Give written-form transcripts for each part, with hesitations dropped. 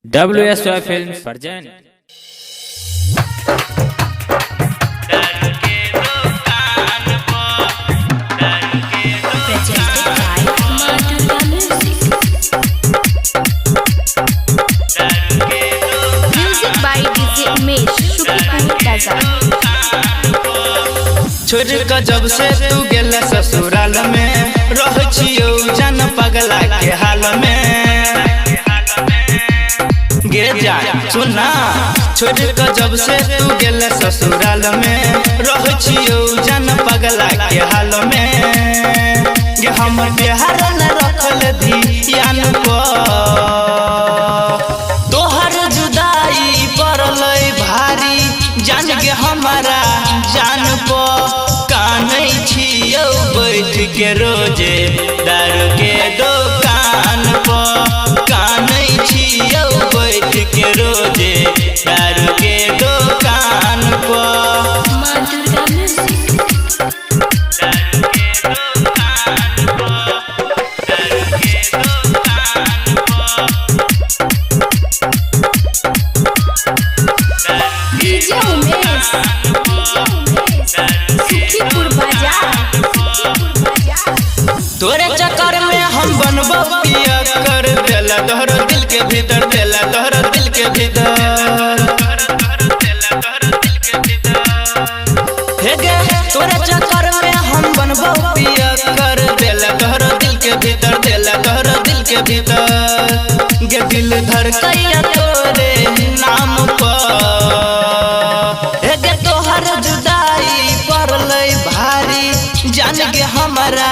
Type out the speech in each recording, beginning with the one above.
WSY Films present छोड़ के जब से तू गेल ससुराल में रह छियो जन पगला के हाल में गे जा सुना। छोड़ के जब से तू गेल ससुराल में रह छियो जन पगला के हाल में गे हम बिहार न रखल ध्यान तोहर जुदाई पड़ल भारी जान गे हमारा जान कानै छियौ बैठ के रोजे दारू के दुकान कानै छियौ बैठ के रोजे दारू के दुकान तोरे चक्कर में हम बनबो पिया कर देला तोहर दिल के भीतर देला तोहर दिल के भीतर हे गे तोरे चक्कर में हम बनबो पिया कर देला तोहर दिल के भीतर देला तोहर दिल के भीतर गे दिल धड़कैया तोरे नाम हे गे तोहर जुदाई पड़लै भारी जान गे हमारा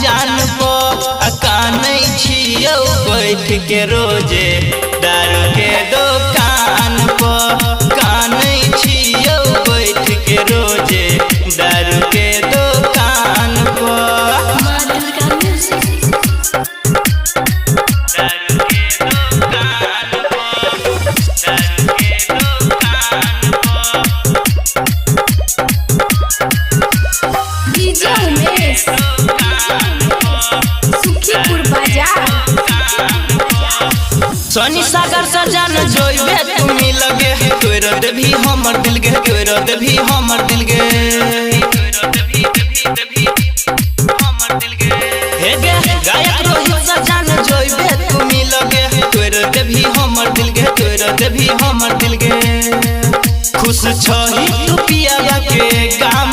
जान कानै छियौ बैठ के रोजे दारू के दुकान कानै छियौ बैठ के रोजे दारू के दुकान सोनी सागर सजन जोइबे तुमी लगे तोरो देभी हमर दिल गे तोरो देभी हमर दिल गे हे गे गायक रोहित सजन जोइबे तुमी लगे तोरो देभी हमर दिल गे तोरो देभी हमर दिल गे खुश छही तू पिया के गाम